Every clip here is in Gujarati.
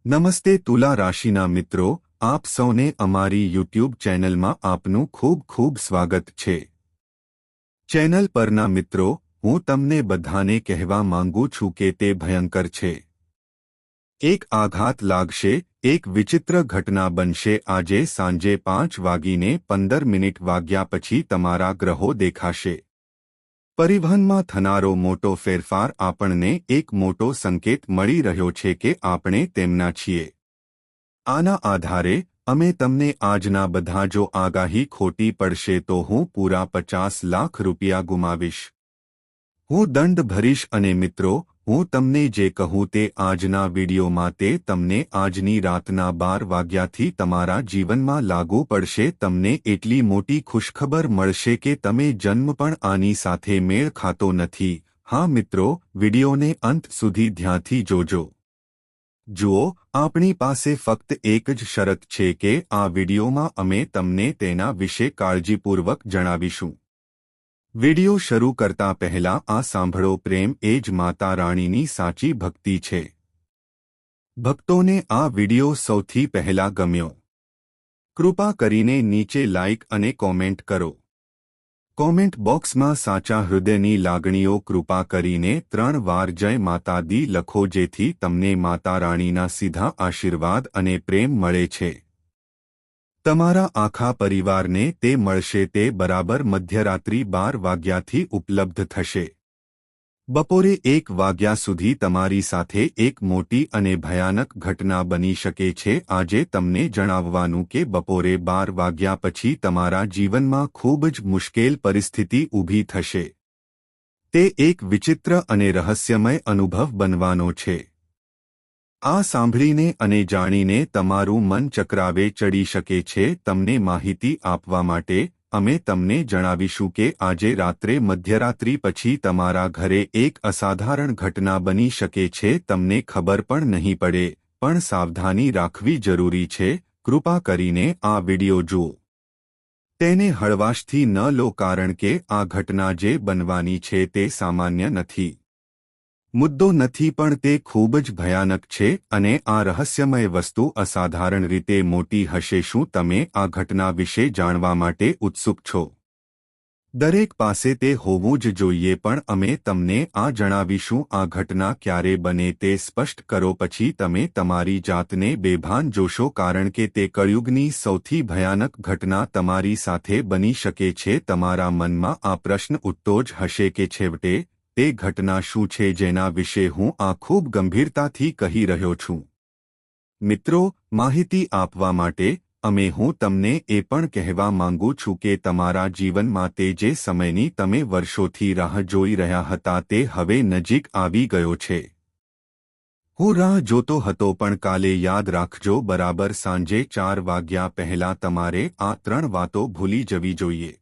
નમસ્તે તુલા રાશિના મિત્રો, આપ સૌને અમારી યુટ્યુબ ચેનલમાં આપનું ખૂબ ખૂબ સ્વાગત છે। ચેનલ પરના મિત્રો, હું તમને બધાને કહેવા માંગુ છું કે તે ભયંકર છે। એક આઘાત લાગશે, એક વિચિત્ર ઘટના બનશે। આજે સાંજે 5:15 વાગ્યા પછી તમારા ગ્રહો દેખાશે। પરિવહનમાં થનારો મોટો ફેરફાર આપણને એક મોટો સંકેત મળી રહ્યો છે કે આપણે તેમના છીએ। આના આધારે અમે તમને આજના બધા જો આગાહી ખોટી પડશે તો હું પૂરા 50 લાખ રૂપિયા ગુમાવીશ। હું દંડ ભરીશ અને મિત્રો, હું તમને જે કહું તે આજના વિડીયોમાં તે તમને આજની રાતના 12 વાગ્યાથી તમારા જીવનમાં લાગુ પડશે। તમને એટલી મોટી ખુશખબર મળશે કે તમે જન્મ પણ આની સાથે મેળ ખાતો નથી। હા મિત્રો, વિડીયોને અંત સુધી ધ્યાનથી જોજો। જુઓ, આપણી પાસે ફક્ત એક જ શરત છે કે આ વિડીયોમાં અમે તમને તેના વિશે કાળજીપૂર્વક જણાવીશું। વિડિયો શરૂ કરતા પહેલા આ સાંભળો, પ્રેમ એ જ માતા રાણીની સાચી ભક્તિ છે। ભક્તોને આ વિડિયો સૌથી પહેલા ગમ્યો? કૃપા કરીને નીચે લાઇક અને કોમેન્ટ કરો। કોમેન્ટ બોક્સમાં સાચા હૃદયની લાગણીઓ કૃપા કરીને 3 વાર જય માતા દી લખો, જેથી તમને માતા રાણીના સીધા આશીર્વાદ અને પ્રેમ મળે છે। તમારા આખા પરિવારને તે મળશે। તે બરાબર મધ્યરાત્રિ 12 વાગ્યાથી ઉપલબ્ધ થશે। બપોરે 1 વાગ્યા સુધી તમારી સાથે એક મોટી અને ભયાનક ઘટના બની શકે છે। આજે તમને જણાવવાનું કે બપોરે 12 વાગ્યા પછી તમારા જીવનમાં ખૂબ જ મુશ્કેલ પરિસ્થિતિ ઊભી થશે। તે એક વિચિત્ર અને રહસ્યમય અનુભવ બનવાનો છે। આ સાંભળીને અને જાણીને તમારું મન ચક્રાવે ચડી શકે છે। તમને માહિતી આપવા માટે અમે તમને જણાવીશું કે આજે રાત્રે મધ્યરાત્રિ પછી તમારા ઘરે એક અસાધારણ ઘટના બની શકે છે। તમને ખબર પણ નહીં પડે, પણ સાવધાની રાખવી જરૂરી છે। કૃપા કરીને આ વિડિયો જુઓ, તેને હળવાશથી ન લો, કારણ કે આ ઘટના જે બનવાની છે તે સામાન્ય નથી। મુદ્દો નથી, પણ તે ખૂબ જ ભયાનક છે અને આ રહસ્યમય વસ્તુ અસાધારણ રીતે મોટી હશે। શું તમે આ ઘટના વિશે જાણવા માટે ઉત્સુક છો? દરેક પાસે તે હોવું જ જોઈએ, પણ અમે તમને આ જણાવીશું। આ ઘટના ક્યારે બને તે સ્પષ્ટ કરો, પછી તમે તમારી જાતને બેભાન જોશો, કારણ કે તે કળિયુગની સૌથી ભયાનક ઘટના તમારી સાથે બની શકે છે। તમારા મનમાં આ પ્રશ્ન ઉઠતો જ હશે કે છેવટે તે ઘટના શું છે જેના વિશે હું આ ખૂબ ગંભીરતાથી કહી રહ્યો છું। મિત્રો, માહિતી આપવા માટે હું તમને એ પણ કહેવા માંગુ છું કે તમારા જીવનમાં તે જે સમયની તમે વર્ષોથી રાહ જોઈ રહ્યા હતા તે હવે નજીક આવી ગયો છે। હું રાહ જોતો હતો, પણ કાલે યાદ રાખજો, બરાબર સાંજે 4 વાગ્યા પહેલા તમારે આ 3 વાતો ભૂલી જવી જોઈએ।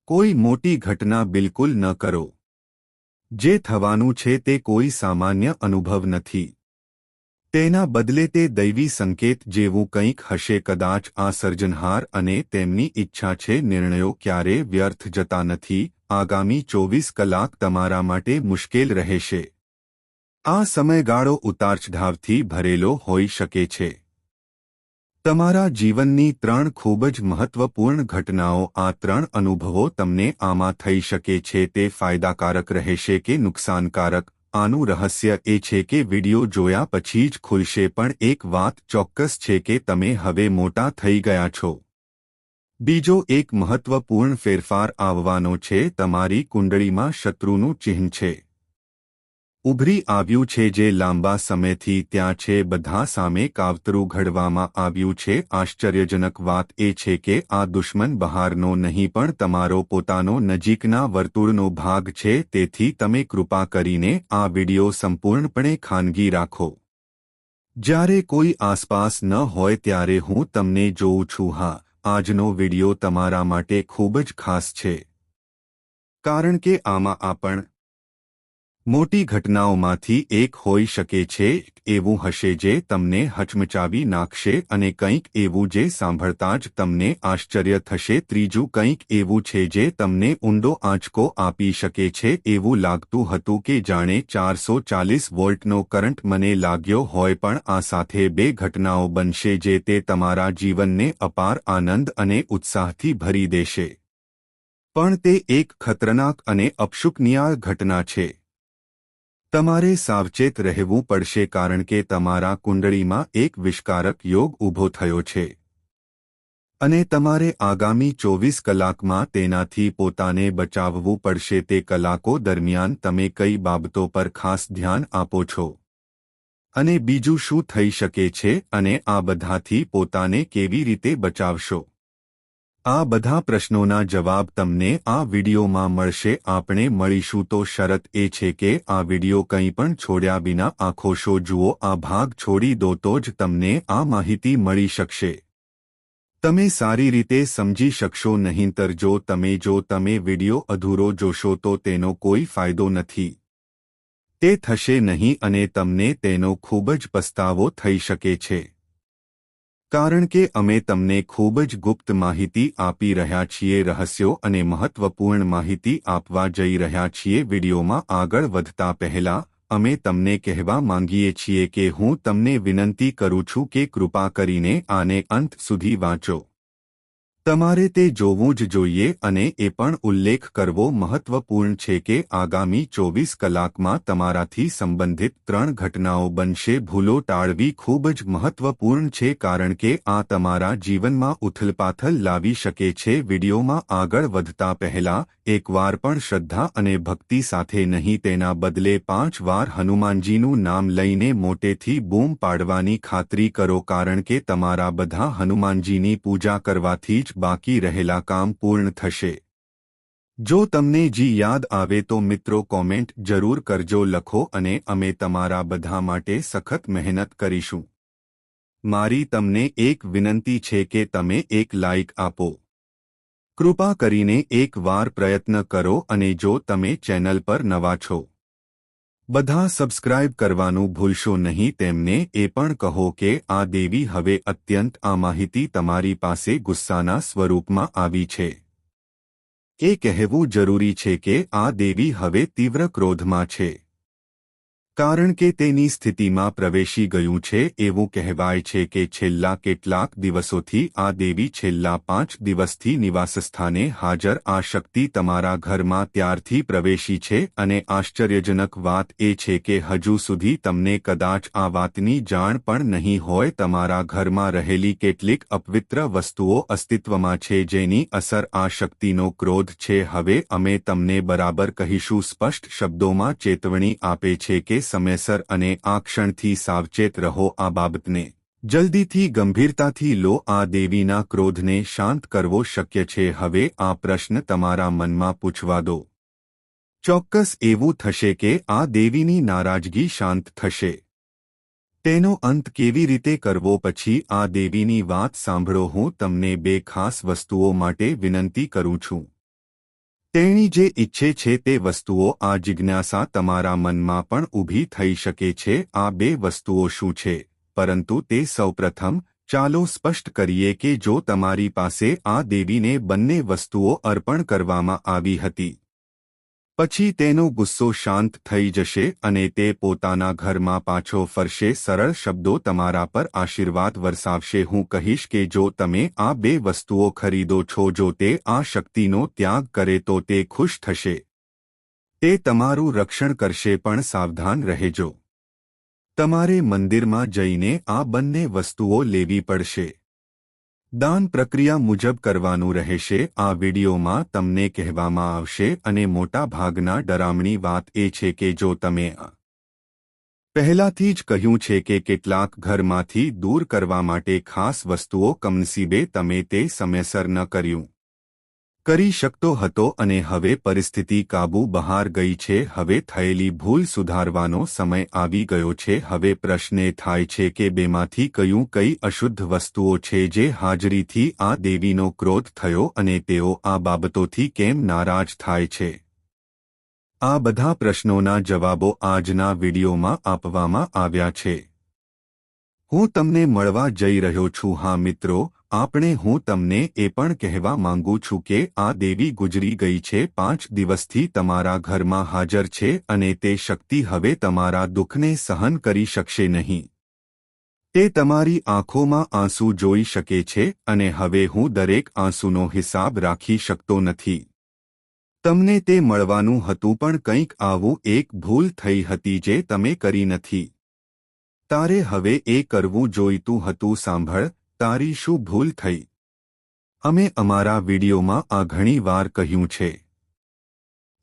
કોઈ મોટી ઘટના બિલકુલ ન કરો। જે થવાનું છે તે કોઈ સામાન્ય અનુભવ નથી। તેના બદલે તે દૈવી સંકેત જેવું કંઈક હશે। કદાચ આ સર્જનહાર અને તેમની ઈચ્છા છે। નિર્ણયો ક્યારે વ્યર્થ જતા નથી। આગામી 24 કલાક તમારા માટે મુશ્કેલ રહેશે। આ સમયગાળો ઉતાર-ચઢાવથી ભરેલો હોઈ શકે છે। તમારા જીવનની 3 ખૂબ જ મહત્વપૂર્ણ ઘટનાઓ, આ 3 અનુભવો તમને આમાં થઈ શકે છે। તે ફાયદાકારક રહેશે કે નુકસાનકારક, આનું રહસ્ય એ છે કે વિડિયો જોયા પછી જ ખુલશે। પણ એક વાત ચોક્કસ છે કે તમે હવે મોટા થઈ ગયા છો। બીજો એક મહત્વપૂર્ણ ફેરફાર આવવાનો છે। તમારી કુંડળીમાં શત્રુનું ચિહ્ન છે, ઉભરી આવ્યું છે, જે લાંબા સમયથી ત્યાં છે। બધા સામે કાવતરું ઘડવામાં આવ્યું છે। આશ્ચર્યજનક વાત એ છે કે આ દુશ્મન બહારનો નહીં, પણ તમારો પોતાનો નજીકના વર્તુળનો ભાગ છે। તેથી તમે કૃપા કરીને આ વિડિયો સંપૂર્ણપણે ખાનગી રાખો। જ્યારે કોઈ આસપાસ ન હોય ત્યારે હું તમને જોઉં છું। હા, આજનો વિડિયો તમારા માટે ખૂબ જ ખાસ છે, કારણ કે આમાં મોટી ઘટનાઓમાંથી એક હોઈ શકે છે, એવું હશે જે તમને હચમચાવી નાખશે અને કંઈક એવું જે સાંભળતા જ તમને આશ્ચર્ય થશે. ત્રીજું કંઈક એવું છે જે તમને ઊંડો આંચકો આપી શકે છે. એવું લાગતું હતું કે જાણે 440 વોલ્ટનો કરંટ મને લાગ્યો હોય, પણ આ સાથે બે ઘટનાઓ બનશે જે તે તમારા જીવનને અપાર આનંદ અને ઉત્સાહથી ભરી દેશે. પણ તે એક ખતરનાક અને અપશુકનિયાળ ઘટના છે. તમારે સાવચેત રહેવું પડશે કારણ કે તમારા કુંડળીમાં એક વિષકારક યોગ ઊભો થયો છે અને તમારે આગામી 24 કલાકમાં તેનાથી પોતાને બચાવવું પડશે. તે કલાકો દરમિયાન તમે કઈ બાબતો પર ખાસ ધ્યાન આપો છો અને બીજું શું થઈ શકે છે અને આ બધાથી પોતાને કેવી રીતે બચાવશો? આ બધા પ્રશ્નોના જવાબ તમને આ વિડિયોમાં મળશે. આપણે મળીશું તો શરત એ છે કે આ વિડિયો કંઈ પણ છોડ્યા વિના આખો શો જુઓ. આ ભાગ છોડી દો તો જ તમને આ માહિતી મળી શકશે. તમે સારી રીતે સમજી શકશો, નહીંતર જો તમે વિડિયો અધૂરો જોશો તો તેનો કોઈ ફાયદો નથી. તે થશે નહીં અને તમને તેનો ખૂબ જ પસ્તાવો થઈ શકે છે. કારણ કે અમે તમને ખૂબ જ ગુપ્ત માહિતી આપી રહ્યા છીએ, રહસ્યો અને મહત્વપૂર્ણ માહિતી આપવા જઈ રહ્યા છીએ. વિડિયોમાં આગળ વધતા પહેલા અમે તમને કહેવા માંગીએ છીએ કે હું તમને વિનંતી કરું છું કે કૃપા કરીને આને અંત સુધી વાંચો. તમારે તે જોવું જ જોઈએ અને એ પણ ઉલ્લેખ કરવો મહત્વપૂર્ણ છે કે આગામી 24 કલાકમાં તમારાથી સંબંધિત 3 ઘટનાઓ બનશે. ભૂલો ટાળવી ખૂબ જ મહત્વપૂર્ણ છે કારણ કે આ તમારા જીવનમાં ઉથલપાથલ લાવી શકે છે. વિડિયોમાં આગળ વધતા પહેલા એકવાર પણ શ્રદ્ધા અને ભક્તિ સાથે નહીં, તેના બદલે 5 વાર હનુમાનજીનું નામ લઈને મોટેથી બૂમ પાડવાની ખાતરી કરો કારણ કે તમારા બધા હનુમાનજીની પૂજા કરવાથી જ બાકી રહેલા કામ પૂર્ણ થશે. જો તમને જી યાદ આવે તો મિત્રો કોમેન્ટ જરૂર કરજો, લખો અને અમે તમારા બધા માટે સખત મહેનત કરીશું. મારી તમને એક વિનંતી છે કે તમે એક લાઇક આપો. કૃપા કરીને એક વાર પ્રયત્ન કરો અને જો તમે ચેનલ પર નવા છો બધા સબસ્ક્રાઇબ કરવાનું ભૂલશો નહીં. તેમને એ પણ કહો કે આ દેવી હવે અત્યંત આ માહિતી તમારી પાસે ગુસ્સાના સ્વરૂપમાં આવી છે. એ કહેવું જરૂરી છે કે આ દેવી હવે તીવ્ર ક્રોધમાં છે કારણ કે તેની સ્થિતિમાં પ્રવેશી ગયું છે. એવું કહેવાય છે કે છેલ્લા કેટલાક દિવસોથી આ દેવી છેલ્લા 5 દિવસથી નિવાસસ્થાને હાજર આ શક્તિ તમારા ઘરમાં ત્યારથી પ્રવેશી છે અને આશ્ચર્યજનક વાત એ છે કે હજુ સુધી તમને કદાચ આ વાતની જાણ પણ નહીં હોય. તમારા ઘરમાં રહેલી કેટલીક અપવિત્ર વસ્તુઓ અસ્તિત્વમાં છે જેની અસર આ શક્તિનો ક્રોધ છે. હવે અમે તમને બરાબર કહીશું. સ્પષ્ટ શબ્દોમાં ચેતવણી આપે છે કે સમયસર અને આ ક્ષણથી સાવચેત રહો. આ બાબતને જલ્દીથી ગંભીરતાથી લો. આ દેવીના ક્રોધને શાંત કરવો શક્ય છે? હવે આ પ્રશ્ન તમારા મનમાં પૂછવા દો. ચોક્કસ એવું થશે કે આ દેવીની નારાજગી શાંત થશે. તેનો અંત કેવી રીતે કરવો? પછી આ દેવીની વાત સાંભળો. હું તમને 2 ખાસ વસ્તુઓ માટે વિનંતી કરું છું. તેણી જે ઈચ્છે છે તે વસ્તુઓ. આ જિજ્ઞાસા તમારા મનમાં પણ ઊભી થઈ શકે છે. આ 2 વસ્તુઓ શું છે? પરંતુ તે સૌપ્રથમ ચાલો સ્પષ્ટ કરીએ કે જો તમારી પાસે આ દેવીને બંને વસ્તુઓ અર્પણ કરવામાં આવી હતી પછી તેનો ગુસ્સો શાંત થઈ જશે અને તે પોતાના ઘરમાં પાછો ફરશે. સરળ શબ્દો તમારા પર આશીર્વાદ વરસાવશે. હું કહીશ કે જો તમે આ 2 વસ્તુઓ ખરીદો છો, જો તે આ શક્તિનો ત્યાગ કરે તો તે ખુશ થશે. તે તમારું રક્ષણ કરશે. પણ સાવધાન રહેજો. તમારે મંદિરમાં જઈને આ બંને વસ્તુઓ લેવી પડશે. દાન પ્રક્રિયા મુજબ કરવાનું રહેશે. આ વિડિયોમાં તમને કહેવામાં આવશે અને મોટા ભાગના ડરામણી વાત એ છે કે જો તમે પહેલાથી જ કહ્યું છે કે કેટલાક ઘરમાંથી દૂર કરવા માટે ખાસ વસ્તુઓ કમનસીબે તમે તે સમયસર ન કર્યું કરી શકતો હતો અને હવે પરિસ્થિતિ કાબૂ બહાર ગઈ છે. હવે થયેલી ભૂલ સુધારવાનો સમય આવી ગયો છે. હવે પ્રશ્ન એ થાય છે કે બેમાંથી કઈ અશુદ્ધ વસ્તુઓ છે જે હાજરીથી આ દેવીનો ક્રોધ થયો અને તેઓ આ બાબતોથી કેમ નારાજ થાય છે? આ બધા પ્રશ્નોના જવાબો આજના વિડીયોમાં આપવામાં આવ્યા છે. હું તમને મળવા જઈ રહ્યો છું. હા મિત્રો, હું તમને એ પણ કહેવા માંગુ છું કે આ દેવી ગુજરી ગઈ છે. 5 દિવસથી તમારા ઘરમાં હાજર છે અને તે શક્તિ હવે તમારા દુઃખને સહન કરી શકશે નહીં. તે તમારી આંખોમાં આંસુ જોઈ શકે છે અને હવે હું દરેક આંસુનો હિસાબ રાખી શકતો નથી. તમને તે મળવાનું હતું પણ કંઈક આવું એક ભૂલ થઈ હતી જે તમે કરી નથી. તારે હવે એ કરવું જોઈતું હતું. સાંભળ, તારી શું ભૂલ થઈ? અમે અમારા વિડીયોમાં આ ઘણી વાર કહ્યું છે.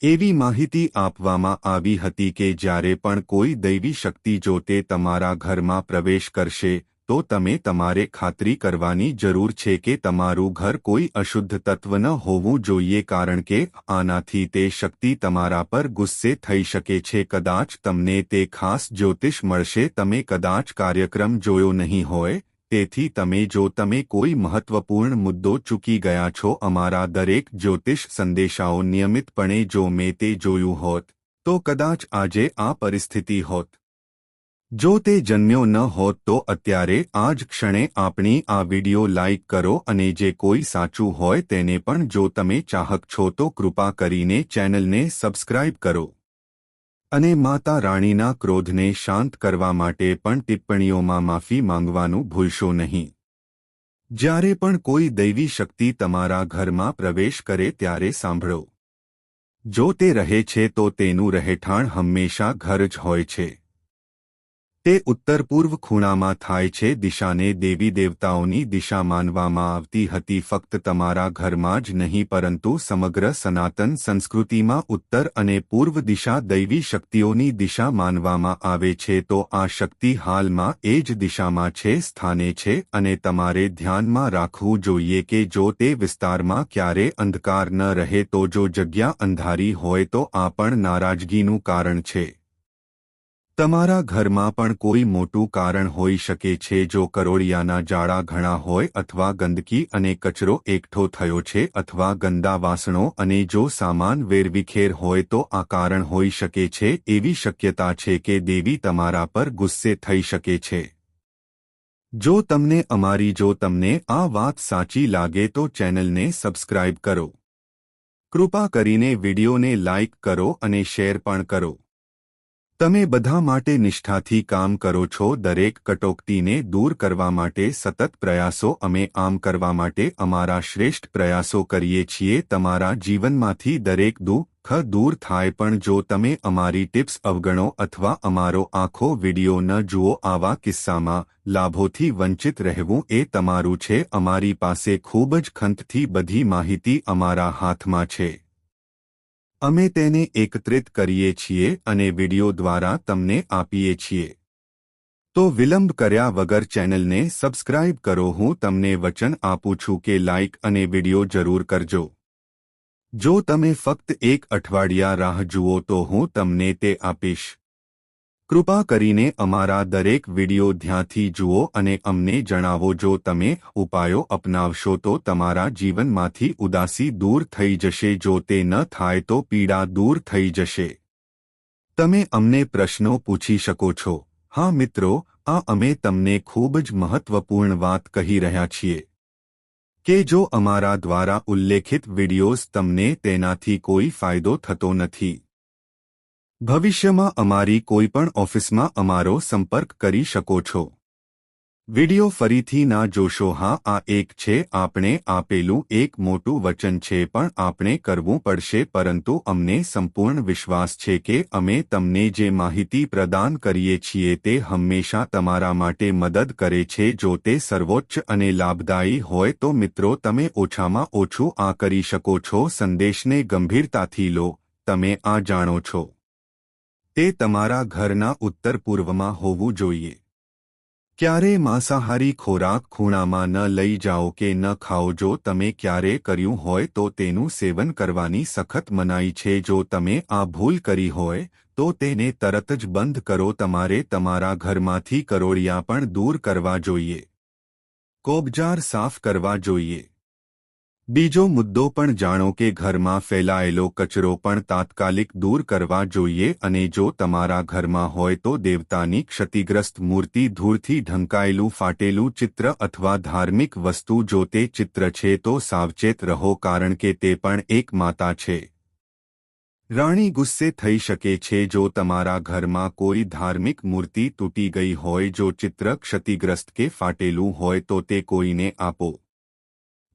એવી માહિતી આપવામાં આવી હતી કે જ્યારે પણ કોઈ દૈવી શક્તિ જો તે તમારા ઘરમાં પ્રવેશ કરશે તો તમારે ખાતરી કરવાની જરૂર છે કે તમારું ઘર કોઈ અશુદ્ધ તત્વ ન હોવું જોઈએ, કારણ કે આનાથી તે શક્તિ તમારા પર ગુસ્સે થઈ શકે છે. કદાચ તમને તે ખાસ જ્યોતિષ મળશે. તમે કદાચ કાર્યક્રમ જોયો નહીં હોય, તેથી તમે કોઈ મહત્વપૂર્ણ મુદ્દો ચૂકી ગયા છો. અમારા દરેક જ્યોતિષ સંદેશાઓ નિયમિતપણે જો મેં તે જોયું હોત તો કદાચ આજે આ પરિસ્થિતિ હોત. જો તે જન્મ્યો ન હોત તો અત્યારે આ જ ક્ષણે આપણી આ વિડિયો લાઇક કરો અને જે કોઈ સાચું હોય તેને પણ, જો તમે ચાહક છો તો કૃપા કરીને ચેનલને સબસ્ક્રાઇબ કરો. અને માતા રાણીના ક્રોધને શાંત કરવા માટે પણ ટિપ્પણીઓમાં માફી માંગવાનું ભૂલશો નહીં. જ્યારે પણ કોઈ દૈવી શક્તિ તમારા ઘરમાં પ્રવેશ કરે ત્યારે સાંભળો, જો તે રહે છે તો તેનું રહેઠાણ હંમેશા ઘર જ હોય છે. તે ઉત્તર પૂર્વ ખૂણામાં થાય છે. દિશાને દેવી દેવતાઓની દિશા માનવામાં આવતી હતી. ફક્ત તમારા ઘરમાં જ નહીં પરંતુ સમગ્ર સનાતન સંસ્કૃતિમાં ઉત્તર અને પૂર્વ દિશા દૈવી શક્તિઓની દિશા માનવામાં આવે છે. તો આ શક્તિ હાલમાં એ જ દિશામાં છે, સ્થાને છે અને તમારે ધ્યાનમાં રાખવું જોઈએ કે જો તે વિસ્તારમાં ક્યારે અંધકાર ન રહે તો જો જગ્યા અંધારી હોય તો આ પણ નારાજગીનું કારણ છે. તમારા ઘરમાં પણ કોઈ મોટું કારણ હોઈ શકે છે. જો કરોળિયાના જાળા ઘણા હોય અથવા ગંદકી અને કચરો એકઠો થયો છે અથવા ગંદા વાસણો અને જો સામાન વેરવિખેર હોય તો આ કારણ હોઈ શકે છે. એવી શક્યતા છે કે દેવી તમારા પર ગુસ્સે થઈ શકે છે. જો તમને આ વાત સાચી લાગે તો ચેનલને સબસ્ક્રાઇબ કરો. કૃપા કરીને વિડીયોને લાઇક કરો અને શેર પણ કરો. તમે બધા માટે નિષ્ઠાથી કામ કરો છો. દરેક કટોકટીને દૂર કરવા માટે સતત પ્રયાસો. અમે આમ કરવા માટે અમારા શ્રેષ્ઠ પ્રયાસો કરીએ છીએ. તમારા જીવનમાંથી દરેક દુઃખ દૂર થાય. પણ જો તમે અમારી ટિપ્સ અવગણો અથવા અમારો આખો વિડીયો ન જુઓ, આવા કિસ્સામાં લાભોથી વંચિત રહેવું એ તમારું છે. અમારી પાસે ખૂબ જ ખંતથી બધી માહિતી અમારા હાથમાં છે. અમે તેને એકત્રિત કરીએ છીએ અને વિડિયો દ્વારા તમને આપીએ છીએ. તો વિલંબ કર્યા વગર ચેનલને સબસ્ક્રાઇબ કરો. હું તમને વચન આપું છું કે લાઇક અને વિડિયો જરૂર કરજો. જો તમે ફક્ત એક અઠવાડિયા રાહ જુઓ તો હું તમને તે આપીશ. કૃપા કરીને અમારા દરેક વિડિયો ધ્યાનથી જુઓ અને અમને જણાવો. જો તમે ઉપાયો અપનાવશો તો તમારા જીવનમાંથી ઉદાસી દૂર થઈ જશે. જો તે ન થાય તો પીડા દૂર થઈ જશે. તમે અમને પ્રશ્નો પૂછી શકો છો. હા મિત્રો, અમે તમને ખૂબ જ મહત્વપૂર્ણ વાત કહી રહ્યા છીએ કે જો અમારા દ્વારા ઉલ્લેખિત વિડિયોઝ તમને તેનાથી કોઈ ફાયદો થતો નથી, ભવિષ્યમાં અમારી કોઈપણ ઓફિસમાં અમારો સંપર્ક કરી શકો છો. વિડિયો ફરીથી ના જોશો. હા, આ એક છે. આપણે આપેલું એક મોટું વચન છે પણ આપણે કરવું પડશે. પરંતુ અમને સંપૂર્ણ વિશ્વાસ છે કે અમે તમને જે માહિતી પ્રદાન કરીએ છીએ તે હંમેશા તમારા માટે મદદ કરે છે. જો તે સર્વોચ્ચ અને લાભદાયી હોય તો મિત્રો તમે ઓછામાં ઓછું આ કરી શકો છો. સંદેશને ગંભીરતાથી લો. તમે આ જાણો છો, તે તમારા ઘરના ઉત્તર પૂર્વમાં હોવું જોઈએ. ક્યારેય માંસાહારી ખોરાક ખૂણામાં ન લઈ જાઓ કે ન ખાઓ. જો તમે ક્યારે કર્યું હોય તો તેનું સેવન કરવાની સખત મનાઈ છે. જો તમે આ ભૂલ કરી હોય તો તેને તરત જ બંધ કરો. તમારે તમારા ઘરમાંથી કરોળિયા પણ દૂર કરવા જોઈએ. કોબજાર સાફ કરવા જોઈએ. બીજો મુદ્દો પણ જાણો કે ઘરમાં ફેલાયેલો કચરો પણ તાત્કાલિક દૂર કરવા જોઈએ અને જો તમારા ઘરમાં હોય તો દેવતાની ક્ષતિગ્રસ્ત મૂર્તિ ધૂળથી ઢંકાયેલું ફાટેલું ચિત્ર અથવા ધાર્મિક વસ્તુ જો તે ચિત્ર છે તો સાવચેત રહો કારણ કે તે પણ એક માતા છે. રાણી ગુસ્સે થઈ શકે છે જો તમારા ઘરમાં કોઈ ધાર્મિક મૂર્તિ તૂટી ગઈ હોય જો ચિત્ર ક્ષતિગ્રસ્ત કે ફાટેલું હોય તો તે કોઈને આપો.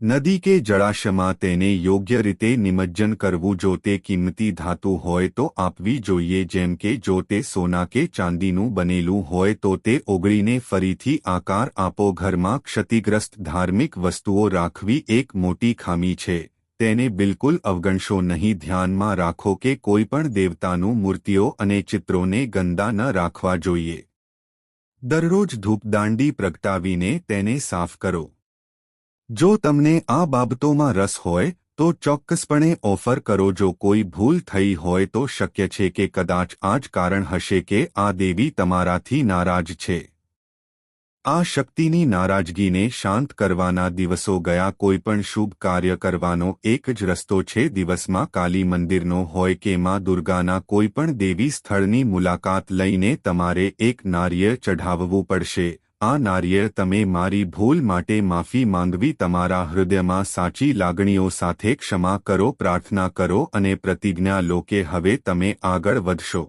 નદી કે જળાશયમાં તેને યોગ્ય રીતે નિમજ્જન કરવું જો તે કિંમતી ધાતુ હોય તો આપવી જોઈએ જેમ કે જો તે સોના કે ચાંદીનું બનેલું હોય તો તે ઓગળીને ફરીથી આકાર આપો. ઘરમાં ક્ષતિગ્રસ્ત ધાર્મિક વસ્તુઓ રાખવી એક મોટી ખામી છે. તેને બિલકુલ અવગણશો નહીં. ધ્યાનમાં રાખો કે કોઈ પણ દેવતાનું મૂર્તિઓ અને ચિત્રોને ગંદા ન રાખવા જોઈએ. દરરોજ ધૂપદાંડી પ્રગટાવીને તેને સાફ કરો. જો તમને આ બાબતોમાં રસ હોય તો ચોક્કસપણે ઓફર કરો. જો કોઈ ભૂલ થઈ હોય તો શક્ય છે કે કદાચ આ જ કારણ હશે કે આ દેવી તમારાથી નારાજ છે. આ શક્તિની નારાજગીને શાંત કરવાના દિવસો ગયા. કોઈપણ શુભ કાર્ય કરવાનો એક જ રસ્તો છે. દિવસમાં કાલી મંદિરનો હોય કે માં દુર્ગાના કોઈપણ દેવી સ્થળની મુલાકાત લઈને તમારે એક નારિયેળ ચઢાવવું પડશે. આ નારિયેળ તમે મારી ભૂલ માટે માફી માંગવી, તમારા હૃદયમાં સાચી લાગણીઓ સાથે ક્ષમા કરો, પ્રાર્થના કરો અને પ્રતિજ્ઞા લો કે હવે તમે આગળ વધશો.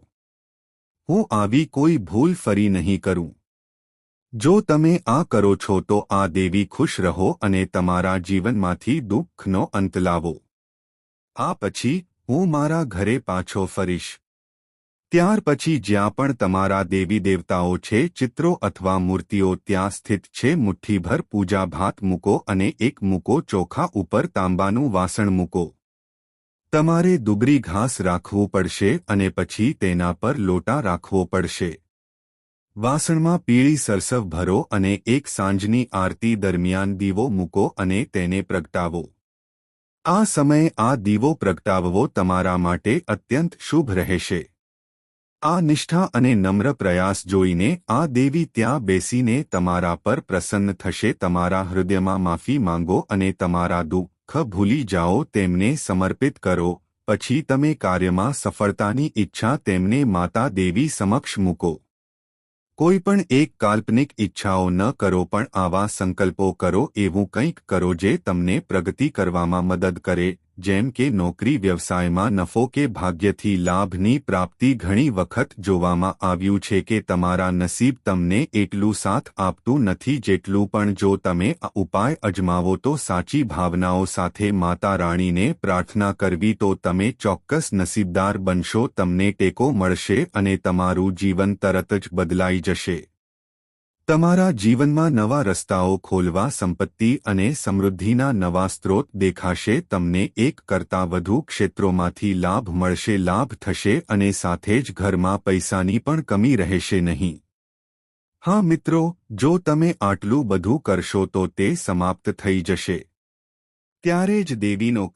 હું આવી કોઈ ભૂલ ફરી નહીં કરું. જો તમે આ કરો છો તો આ દેવી ખુશ રહો અને તમારા જીવનમાંથી દુઃખનો અંત લાવો. આ પછી હું મારા ઘરે પાછો ફરીશ. ત્યાર પછી જ્યાં પણ તમારા દેવી દેવતાઓ છે, ચિત્રો અથવા મૂર્તિઓ ત્યાં સ્થિત છે, મુઠ્ઠીભર પૂજા ભાત મૂકો અને એક મૂકો ચોખા ઉપર તાંબાનું વાસણ મૂકો. તમારે દુબરી ઘાસ રાખવું પડશે અને પછી તેના પર લોટા રાખવો પડશે. વાસણમાં પીળી સરસવ ભરો અને એક સાંજની આરતી દરમિયાન દીવો મૂકો અને તેને પ્રગટાવો. આ સમયે આ દીવો પ્રગટાવવો તમારા માટે અત્યંત શુભ રહેશે. આ નિષ્ઠા અને નમ્ર પ્રયાસ જોઈને આ દેવી ત્યાં બેસીને તમારા પર પ્રસન્ન થશે. તમારા હૃદયમાં માફી માંગો અને તમારા દુઃખ ભૂલી જાઓ, તેમને સમર્પિત કરો. પછી તમે કાર્યમાં સફળતાની ઈચ્છા તેમને માતા દેવી સમક્ષ મૂકો. કોઈ પણ એક કાલ્પનિક ઈચ્છાઓ ન કરો પણ આવા સંકલ્પો કરો. એવું કંઈક કરો જે તમને પ્રગતિ કરવામાં મદદ કરે, જેમ કે નોકરી, વ્યવસાયમાં નફો કે ભાગ્યથી લાભની પ્રાપ્તિ. ઘણી વખત જોવામાં આવ્યું છે કે તમારા નસીબ તમને એટલું સાથ આપતું નથી જેટલું પણ જો તમે આ ઉપાય અજમાવો તો સાચી ભાવનાઓ સાથે માતા રાણીને પ્રાર્થના કરવી તો તમે ચોક્કસ નસીબદાર બનશો. તમને ટેકો મળશે અને તમારું જીવન તરત જ બદલાઈ જશે. તમારા જીવનમાં નવા રસ્તાઓ ખોલવા, સંપત્તિ અને સમૃદ્ધિના નવા સ્ત્રોત દેખાશે. તમને એક કરતાં વધુ ક્ષેત્રોમાંથી લાભ મળશે, લાભ થશે અને સાથે જ ઘરમાં પૈસાની પણ કમી રહેશે નહીં. હા મિત્રો, જો તમે આટલું બધું કરશો તો તે સમાપ્ત થઈ જશે. ત્યારે જ દેવીનો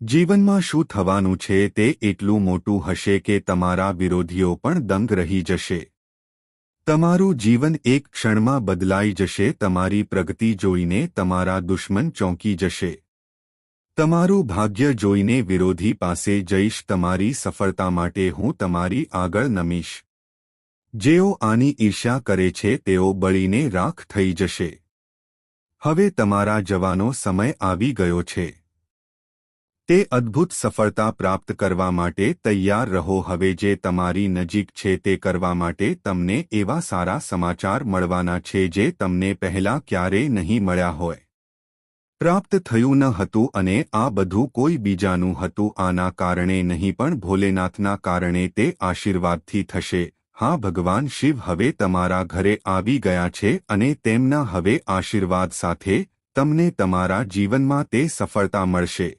જીવનમાં શું થવાનું છે તે એટલું મોટું હશે કે તમારા વિરોધીઓ પણ દંગ રહી જશે. તમારું જીવન એક ક્ષણમાં બદલાઈ જશે. તમારી પ્રગતિ જોઈને તમારા દુશ્મન ચોંકી જશે. તમારું ભાગ્ય જોઈને વિરોધી પાસે જઈશ. તમારી સફળતા માટે હું તમારી આગળ નમીશ. જેઓ આની ઈર્ષ્યા કરે છે તેઓ બળીને રાખ થઈ જશે. હવે તમારા જવાનો સમય આવી ગયો છે. તે અદ્ભુત સફળતા પ્રાપ્ત કરવા માટે તૈયાર રહો. હવે જે તમારી નજીક છે તે કરવા માટે તમને એવા સારા સમાચાર મળવાના છે જે તમને પહેલાં ક્યારેય નહીં મળ્યા હોય. પ્રાપ્ત થયું ન હતું અને આ બધું કોઈ બીજાનું હતું. આના કારણે નહીં પણ ભોલેનાથના કારણે તે આશીર્વાદથી થશે. હા, ભગવાન શિવ હવે તમારા ઘરે આવી ગયા છે અને તેમના હવે આશીર્વાદ સાથે તમને તમારા જીવનમાં તે સફળતા મળશે.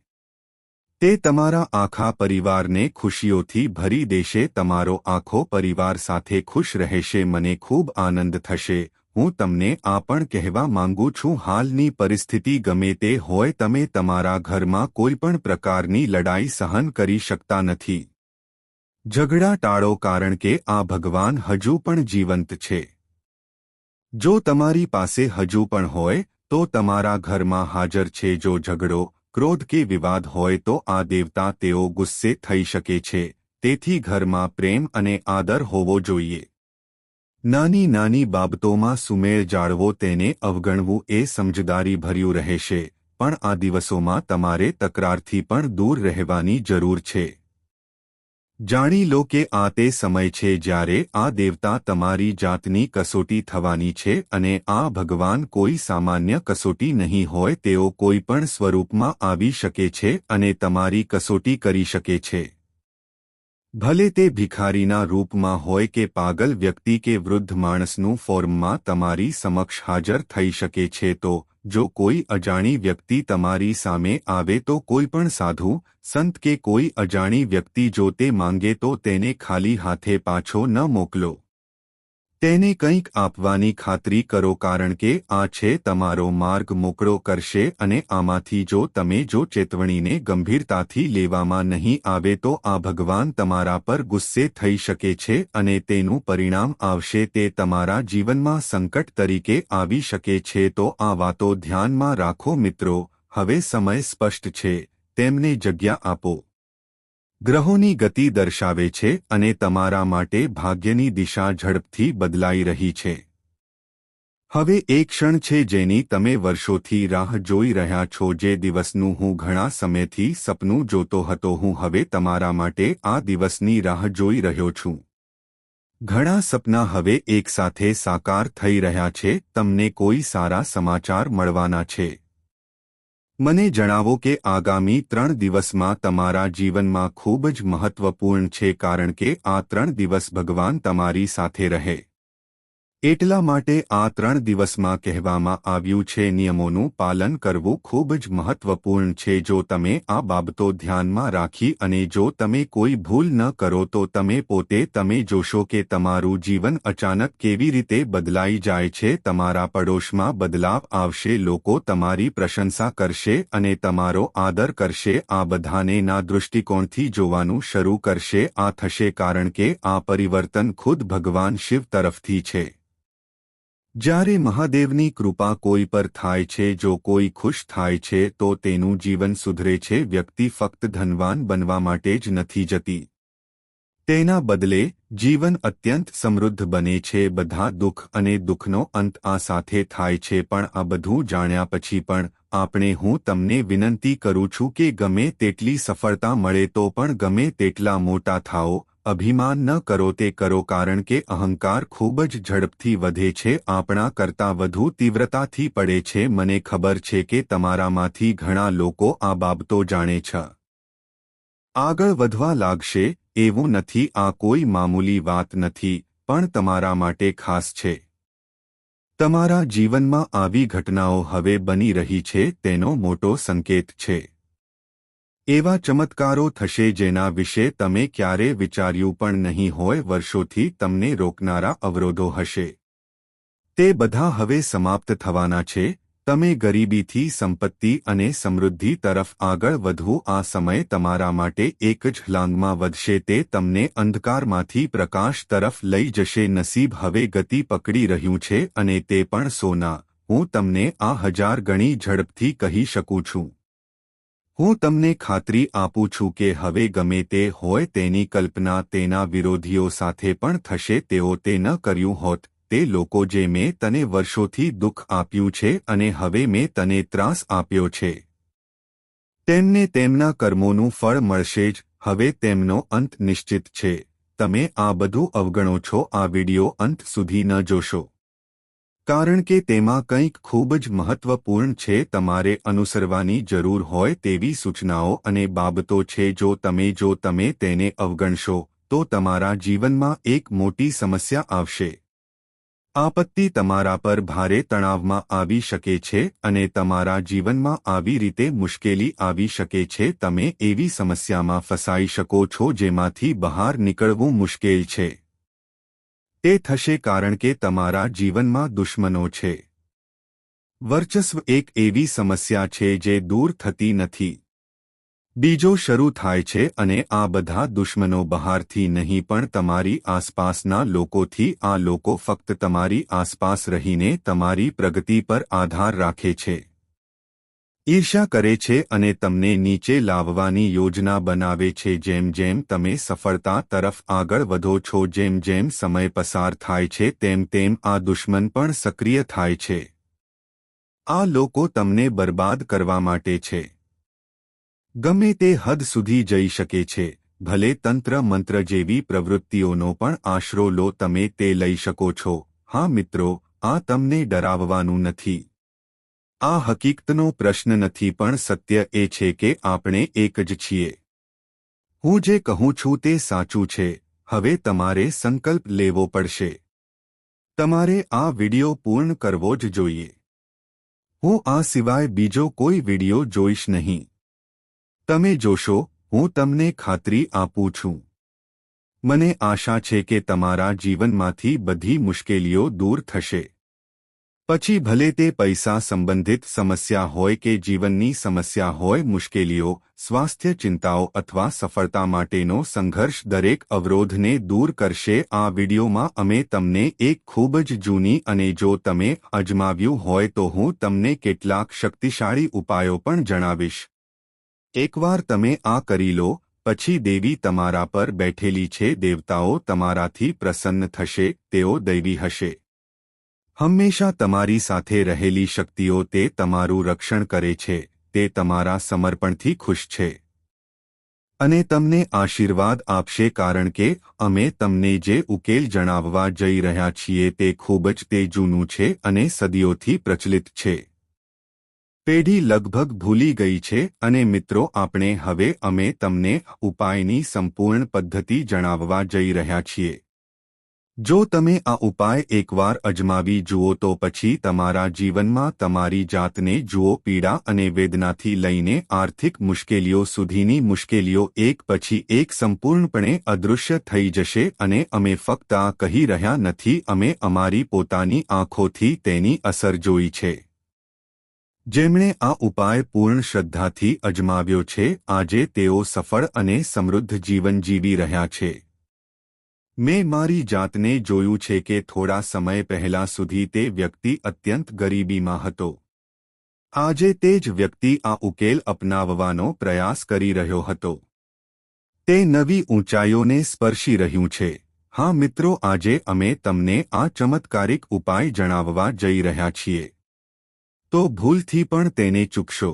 તે તમારા આખા પરિવારને ખુશીઓથી ભરી દેશે. તમારો આખો પરિવાર સાથે ખુશ રહેશે. મને ખૂબ આનંદ થશે. હું તમને આ પણ કહેવા માંગુ છું, હાલની પરિસ્થિતિ ગમે તે હોય, તમે તમારા ઘરમાં કોઈ પણ પ્રકારની લડાઈ સહન કરી શકતા નથી. ઝઘડા ટાળો કારણ કે આ ભગવાન હજુ પણ જીવંત છે. જો તમારી પાસે હજુ પણ હોય તો તમારા ઘરમાં હાજર છે. જો ઝઘડો, ક્રોધ કે વિવાદ હોય તો આ દેવતા તેઓ ગુસ્સે થઈ શકે છે. તેથી ઘરમાં પ્રેમ અને આદર હોવો જોઈએ. નાની નાની બાબતોમાં સુમેળ જાળવો, તેને અવગણવું એ સમજદારીભર્યું રહેશે. પણ આ દિવસોમાં તમારે તકરારથી પણ દૂર રહેવાની જરૂર છે. જાણી લો કે આ તે સમય છે જ્યારે આ દેવતા તમારી જાતની કસોટી થવાની છે, અને આ ભગવાન કોઈ સામાન્ય કસોટી નહીં હોય. તેઓ કોઈ પણ સ્વરૂપમાં આવી શકે છે અને તમારી કસોટી કરી શકે છે. ભલે તે ભિખારીના રૂપમાં હોય કે પાગલ વ્યક્તિ કે વૃદ્ધ માણસનું ફોર્મમાં તમારી સમક્ષ હાજર થઈ શકે છે. તો જો કોઈ અજાણી વ્યક્તિ તમારી સામે આવે તો કોઈ પણ સાધુ, સંત કે કોઈ અજાણી વ્યક્તિ જો તે માંગે તો તેને ખાલી હાથે પાછો ન મોકલો. તેને કંઈક આપવાની ખાતરી કરો, કારણ કે આ છે તમારો માર્ગ મોકળો કરશે. અને આમાંથી જો તમે ચેતવણીને ગંભીરતાથી લેવામાં નહીં આવે તો આ ભગવાન તમારા પર ગુસ્સે થઈ શકે છે અને તેનું પરિણામ આવશે તે તમારા જીવનમાં સંકટ તરીકે આવી શકે છે. તો આ વાતો ધ્યાનમાં રાખો મિત્રો. હવે સમય સ્પષ્ટ છે, તેમને જગ્યા આપો. ગ્રહોની ગતિ દર્શાવે છે અને તમારા માટે ભાગ્યની દિશા ઝડપથી બદલાઈ રહી છે. હવે એક ક્ષણ છે જેની તમે વર્ષોથી રાહ જોઈ રહ્યા છો, જે દિવસનું હું ઘણા સમયથી સપનું જોતો હતો. હું હવે તમારા માટે આ દિવસની રાહ જોઈ રહ્યો છું. ઘણા સપના હવે એકસાથે સાકાર થઈ રહ્યા છે. તમને કોઈ સારા સમાચાર મળવાના છે. મને જણાવો કે આગામી 3 દિવસમાં તમારા જીવનમાં ખૂબ જ મહત્વપૂર્ણ છે, કારણ કે આ 3 દિવસ ભગવાન તમારી સાથે રહે. એટલા માટે આ 3 દિવસમાં કહેવામાં આવ્યું છે નિયમોનું પાલન કરવું ખૂબ જ મહત્વપૂર્ણ છે. જો તમે આ બાબતો ધ્યાનમાં રાખી અને જો તમે કોઈ ભૂલ ન કરો તો તમે જોશો કે તમારું જીવન અચાનક કેવી રીતે બદલાઈ જાય છે. તમારા પડોશમાં બદલાવ આવશે, લોકો તમારી પ્રશંસા કરશે અને તમારો આદર કરશે. આ બધાને ના દૃષ્ટિકોણથી જોવાનું શરૂ કરશે. આ થશે કારણ કે આ પરિવર્તન ખુદ ભગવાન શિવ તરફથી છે. જ્યારે મહાદેવની કૃપા કોઈ પર થાય છે, જો કોઈ ખુશ થાય છે તો તેનું જીવન સુધરે છે. વ્યક્તિ ફક્ત ધનવાન બનવા માટે જ નથી જતી, તેના બદલે જીવન અત્યંત સમૃદ્ધ બને છે. બધા દુઃખ અને દુઃખનો અંત આ સાથે થાય છે. પણ આ બધું જાણ્યા પછી પણ હું તમને વિનંતી કરું છું કે ગમે તેટલી સફળતા મળે તો પણ ગમે તેટલા મોટા થાઓ, અભિમાન ન કરો. તે કરો કારણ કે અહંકાર ખૂબ જ ઝડપથી વધે છે, આપણા કરતાં વધુ તીવ્રતાથી પડે છે. મને ખબર છે કે તમારામાંથી ઘણા લોકો આ બાબતો જાણે છે. આગળ વધવા લાગશે. એવું નથી, આ કોઈ મામૂલી વાત નથી, પણ તમારા માટે ખાસ છે. તમારા જીવનમાં આવી ઘટનાઓ હવે બની રહી છે, તેનો મોટો સંકેત છે. એવા ચમત્કારો થશે જેના વિશે તમે ક્યારે વિચાર્યું પણ નહીં હોય. વર્ષોથી તમને રોકનારા અવરોધો હશે, તે બધા હવે સમાપ્ત થવાના છે. તમે ગરીબીથી સંપત્તિ અને સમૃદ્ધિ તરફ આગળ વધવું. આ સમય તમારા માટે એક જ છલાંગમાં વધશે. તે તમને અંધકારમાંથી પ્રકાશ તરફ લઈ જશે. નસીબ હવે ગતિ પકડી રહ્યું છે અને તે પણ સોના. હું તમને આ 1000 ગણી ઝડપથી કહી શકું છું. હું તમને ખાતરી આપું છું કે હવે ગમે તે હોય તેની કલ્પના તેના વિરોધીઓ સાથે પણ થશે. તેઓ તે ન કર્યું હોત. તે લોકો જે મેં તને વર્ષોથી દુઃખ આપ્યું છે અને હવે મેં તને ત્રાસ આપ્યો છે, તેમને તેમના કર્મોનું ફળ મળશે જ. હવે તેમનો અંત નિશ્ચિત છે. તમે આ બધું અવગણો છો. આ વિડિયો અંત સુધી ન જોશો, કારણ કે તેમાં કંઈક ખૂબ જ મહત્વપૂર્ણ છે. તમારે અનુસરવાની જરૂર હોય તેવી સૂચનાઓ અને બાબતો છે. જો તમે તેને અવગણશો તો તમારા જીવનમાં એક મોટી સમસ્યા આવશે. આપત્તિ તમારા પર ભારે તણાવમાં આવી શકે છે અને તમારા જીવનમાં આવી રીતે મુશ્કેલી આવી શકે છે. તમે એવી સમસ્યામાં ફસાઈ શકો છો જેમાંથી બહાર નીકળવું મુશ્કેલ છે. તે થશે કારણ કે તમારા જીવનમાં દુશ્મનો છે. વર્ચસ્વ એક એવી સમસ્યા છે જે દૂર થતી નથી. બીજો શરૂ થાય છે અને આ બધા દુશ્મનો બહારથી નહીં પણ તમારી આસપાસના લોકોથી. આ લોકો ફક્ત તમારી આસપાસ રહીને તમારી પ્રગતિ પર આધાર રાખે છે, ઈર્ષ્યા કરે છે અને તમને નીચે લાવવાની યોજના બનાવે છે. જેમ જેમ તમે સફળતા તરફ આગળ વધો છો, જેમ જેમ સમય પસાર થાય છે, તેમ તેમ આ દુશ્મન પણ સક્રિય થાય છે. આ લોકો તમને બરબાદ કરવા માટે છે. ગમે તે હદ સુધી જઈ શકે છે. ભલે તંત્ર મંત્ર જેવી પ્રવૃત્તિઓનો પણ આશરો લો, તમે તે લઈ શકો છો. હા મિત્રો, આ તમને ડરાવવાનું નથી. આ હકીકતનો પ્રશ્ન નથી, પણ સત્ય એ છે કે આપણે એક જ છીએ. હું જે કહું છું તે સાચું છે. હવે તમારે સંકલ્પ લેવો પડશે. તમારે આ વિડિયો પૂર્ણ કરવો જ જોઈએ. હું આ સિવાય બીજો કોઈ વિડિયો જોઈશ નહીં. તમે જોશો, હું તમને ખાતરી આપું છું. મને આશા છે કે તમારા જીવનમાંથી બધી મુશ્કેલીઓ દૂર થશે. પછી ભલે તે પૈસા સંબંધિત સમસ્યા હોય કે જીવનની સમસ્યા હોય, મુશ્કેલીઓ, સ્વાસ્થ્ય ચિંતાઓ અથવા સફળતા માટેનો સંઘર્ષ, દરેક અવરોધને દૂર કરશે. આ વિડિયોમાં અમે તમને એક ખૂબ જ જૂની અને જો તમે અજમાવ્યું હોય તો હું તમને કેટલાક શક્તિશાળી ઉપાયો પણ જણાવીશ. એકવાર તમે આ કરી લો, પછી દેવી તમારા પર બેઠેલી છે. દેવતાઓ તમારાથી પ્રસન્ન થશે. તેઓ દૈવી હશે. હંમેશા તમારી સાથે રહેલી શક્તિઓ તે તમારું રક્ષણ કરે છે. તે તમારા સમર્પણથી ખુશ છે અને તમને આશીર્વાદ આપશે, કારણ કે અમે તમને જે ઉકેલ જણાવવા જઈ રહ્યા છીએ તે ખૂબ જ તે જૂનું છે અને સદીઓથી પ્રચલિત છે. પેઢી લગભગ ભૂલી ગઈ છે અને મિત્રો, અમે તમને ઉપાયની સંપૂર્ણ પદ્ધતિ જણાવવા જઈ રહ્યા છીએ. જો તમે આ ઉપાય એકવાર અજમાવી જુઓ તો પછી તમારા જીવનમાં તમારી જાતને જુઓ. પીડા અને વેદનાથી લઈને આર્થિક મુશ્કેલીઓ સુધીની મુશ્કેલીઓ એક પછી એક સંપૂર્ણપણે અદૃશ્ય થઈ જશે. અને અમે ફક્ત આ કહી રહ્યા નથી, અમે અમારી પોતાની આંખોથી તેની અસર જોઈ છે. જેમણે આ ઉપાય પૂર્ણ શ્રદ્ધાથી અજમાવ્યો છે, આજે તેઓ સફળ અને સમૃદ્ધ જીવન જીવી રહ્યા છે. મેં મારી જાતને જોયું છે કે થોડા સમય પહેલા સુધી તે વ્યક્તિ અત્યંત ગરીબીમાં હતો. આજે તે જ વ્યક્તિ આ ઉકેલ અપનાવવાનો પ્રયાસ કરી રહ્યો હતો. તે નવી ઊંચાઈઓને સ્પર્શી રહ્યું છે. હા મિત્રો, આજે અમે તમને આ ચમત્કારિક ઉપાય જણાવવા જઈ રહ્યા છીએ. તો ભૂલથી પણ તેને ચૂકશો